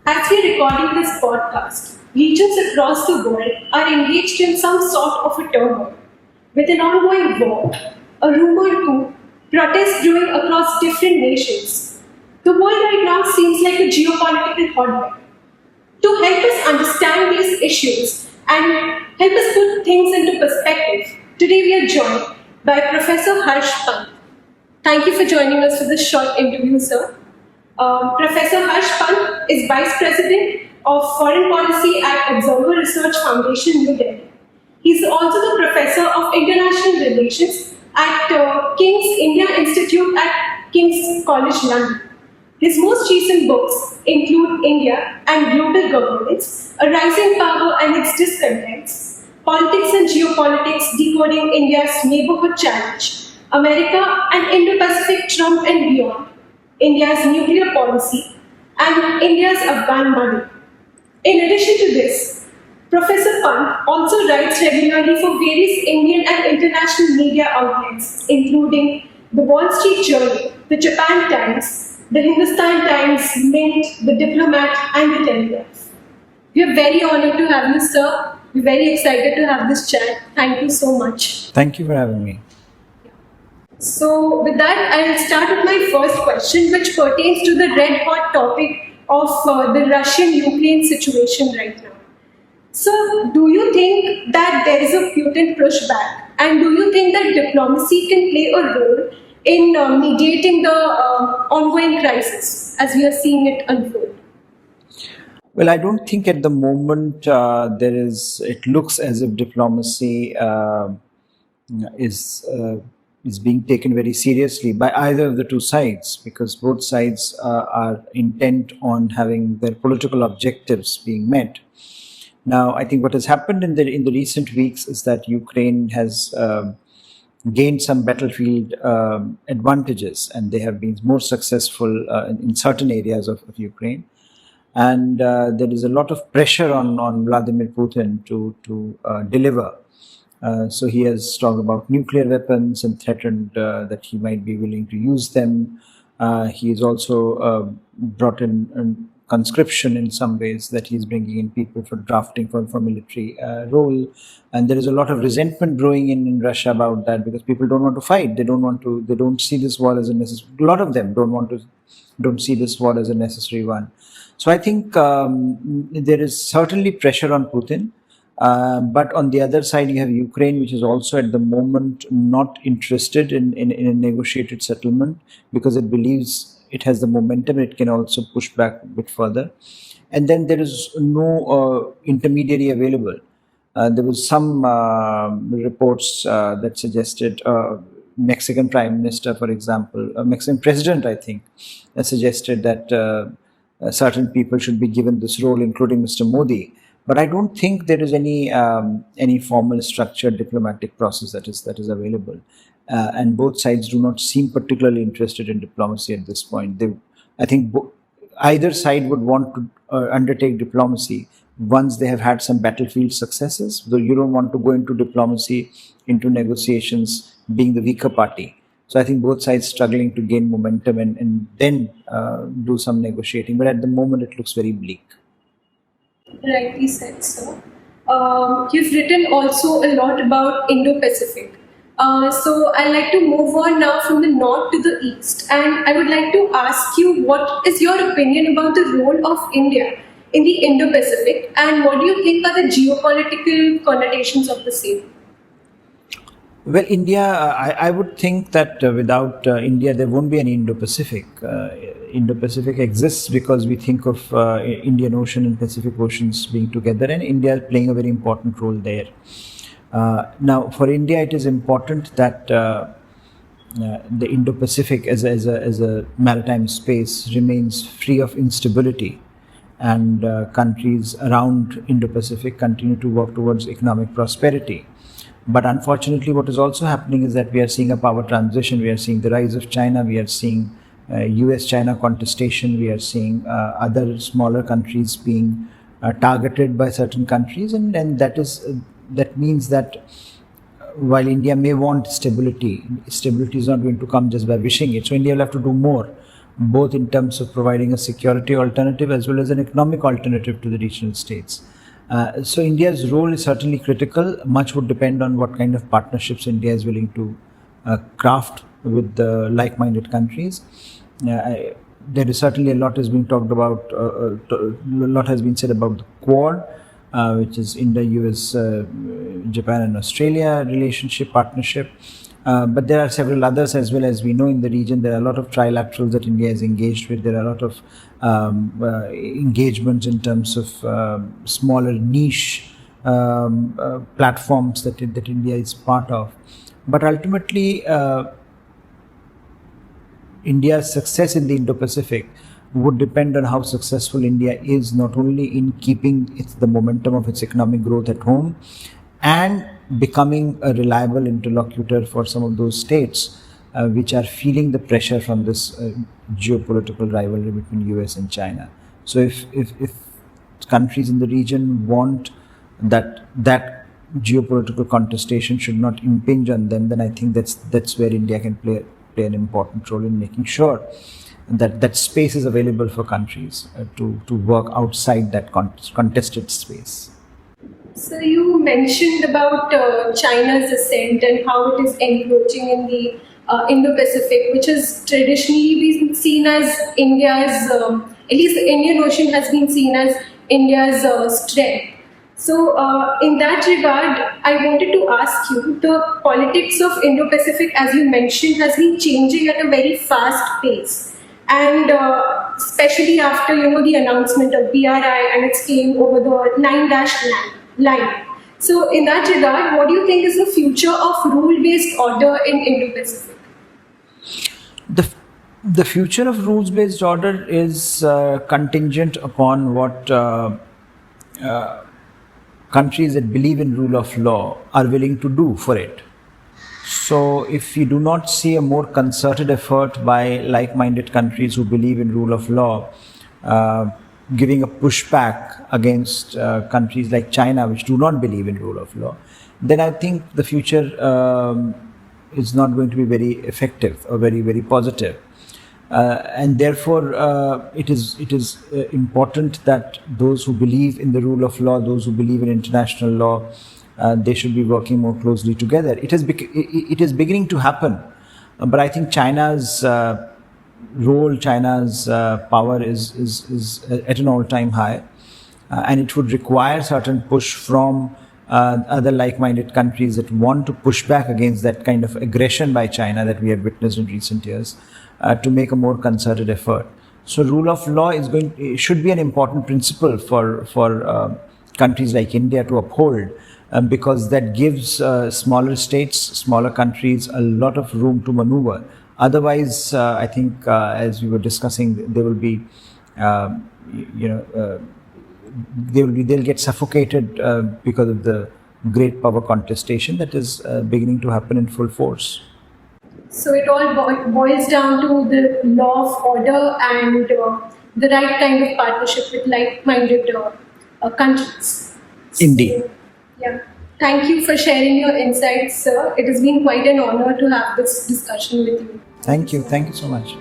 As we are recording this podcast, regions across the world are engaged in some sort of a turmoil, with an ongoing war, a rumored coup, protests brewing across different nations. The world right now seems like a geopolitical hotbed. To help us understand these issues and help us put things into perspective, today we are joined by Professor Harsh Pant. Thank you for joining us for this short interview, sir. Professor Harsh Pant is Vice President of Foreign Policy at Observer Research Foundation, New Delhi. He is also the Professor of International Relations at King's India Institute at King's College London. His most recent books include India and Global Governance, A Rising Power and Its Discontents, Politics and Geopolitics Decoding India's Neighborhood Challenge, America and Indo-Pacific Trump and Beyond, India's Nuclear Policy, and India's Afghan Money. In addition to this, Professor Pant also writes regularly for various Indian and international media outlets, including the Wall Street Journal, the Japan Times, the Hindustan Times, Mint, the Diplomat, and the Telegraph. We are very honored to have you, sir. We're very excited to have this chat. Thank you so much. Thank you for having me. So, with that, I'll start with my first question, which pertains to the red hot topic of the Russian-Ukraine situation right now. So, do you think that there is a Putin pushback, and do you think that diplomacy can play a role in mediating the ongoing crisis as we are seeing it unfold? Well, I don't think at the moment it looks as if diplomacy is being taken very seriously by either of the two sides, because both sides are intent on having their political objectives being met. Now, I think what has happened in the recent weeks is that Ukraine has gained some battlefield advantages, and they have been more successful in certain areas of Ukraine. And there is a lot of pressure on Vladimir Putin to deliver. So he has talked about nuclear weapons and threatened that he might be willing to use them. He has also brought in conscription in some ways, that he's bringing in people for drafting for military role. And there is a lot of resentment brewing in Russia about that, because people don't want to fight. They don't see this war as a necessary. A lot of them don't see this war as a necessary one. So I think there is certainly pressure on Putin. But on the other side, you have Ukraine, which is also at the moment not interested in a negotiated settlement, because it believes it has the momentum. It can also push back a bit further. And then there is no intermediary available. There was some reports that suggested Mexican Prime Minister, for example, a Mexican President, I think, suggested that certain people should be given this role, including Mr. Modi. But I don't think there is any formal structured diplomatic process that is available, and both sides do not seem particularly interested in diplomacy at this point. I think either side would want to undertake diplomacy once they have had some battlefield successes. Though you don't want to go into diplomacy, into negotiations, being the weaker party. So I think both sides struggling to gain momentum and then do some negotiating. But at the moment, it looks very bleak. Rightly said, sir. You've written also a lot about Indo-Pacific. So I'd like to move on now from the north to the east. And I would like to ask you, what is your opinion about the role of India in the Indo-Pacific, and what do you think are the geopolitical connotations of the same? Well, India, I would think that without India, there won't be any Indo-Pacific. Indo-Pacific exists because we think of Indian Ocean and Pacific Oceans being together, and India playing a very important role there. Now, for India, it is important that the Indo-Pacific as a maritime space remains free of instability, and countries around Indo-Pacific continue to work towards economic prosperity. But unfortunately, what is also happening is that we are seeing a power transition. We are seeing the rise of China. We are seeing US-China contestation. We are seeing other smaller countries being targeted by certain countries, and that means that while India may want stability is not going to come just by wishing it. So India will have to do more both in terms of providing a security alternative as well as an economic alternative to the regional states. So India's role is certainly critical. Much would depend on what kind of partnerships India is willing to craft with the like-minded countries. There is certainly a lot has been talked about, a lot has been said about the Quad, which is India, US, Japan and Australia relationship, partnership. But there are several others as well. As we know in the region, there are a lot of trilaterals that India is engaged with. There are a lot of engagements in terms of smaller niche platforms that India is part of. But ultimately, India's success in the Indo-Pacific would depend on how successful India is, not only in keeping the momentum of its economic growth at home and becoming a reliable interlocutor for some of those states which are feeling the pressure from this geopolitical rivalry between US and China. So if countries in the region want that geopolitical contestation should not impinge on them, then I think that's where India can play an important role in making sure that space is available for countries to work outside that contested space. So you mentioned about China's ascent and how it is encroaching in the Indo-Pacific, which has traditionally been seen as India's, at least the Indian Ocean has been seen as India's strength. So in that regard, I wanted to ask you, the politics of Indo-Pacific, as you mentioned, has been changing at a very fast pace. And especially after, the announcement of BRI and its claim over the 9-line. So in that regard, what do you think is the future of rule-based order in Indo-Pacific? The future of rules-based order is contingent upon what countries that believe in rule of law are willing to do for it. So if you do not see a more concerted effort by like-minded countries who believe in rule of law, giving a pushback against countries like China which do not believe in rule of law, then I think the future is not going to be very effective or very, very positive. And therefore, it is important that those who believe in the rule of law, those who believe in international law, they should be working more closely together. It is beginning to happen, but I think China's role, China's power is at an all-time high, and it would require certain push from other like-minded countries that want to push back against that kind of aggression by China that we have witnessed in recent years, to make a more concerted effort. So rule of law should be an important principle for countries like India to uphold, because that gives smaller states, smaller countries a lot of room to maneuver. Otherwise, I think, as we were discussing, there will be, they'll get suffocated because of the great power contestation that is beginning to happen in full force. So it all boils down to the law of order and the right kind of partnership with like-minded countries. Indeed. So, yeah. Thank you for sharing your insights, sir. It has been quite an honor to have this discussion with you. Thank you. Thank you so much.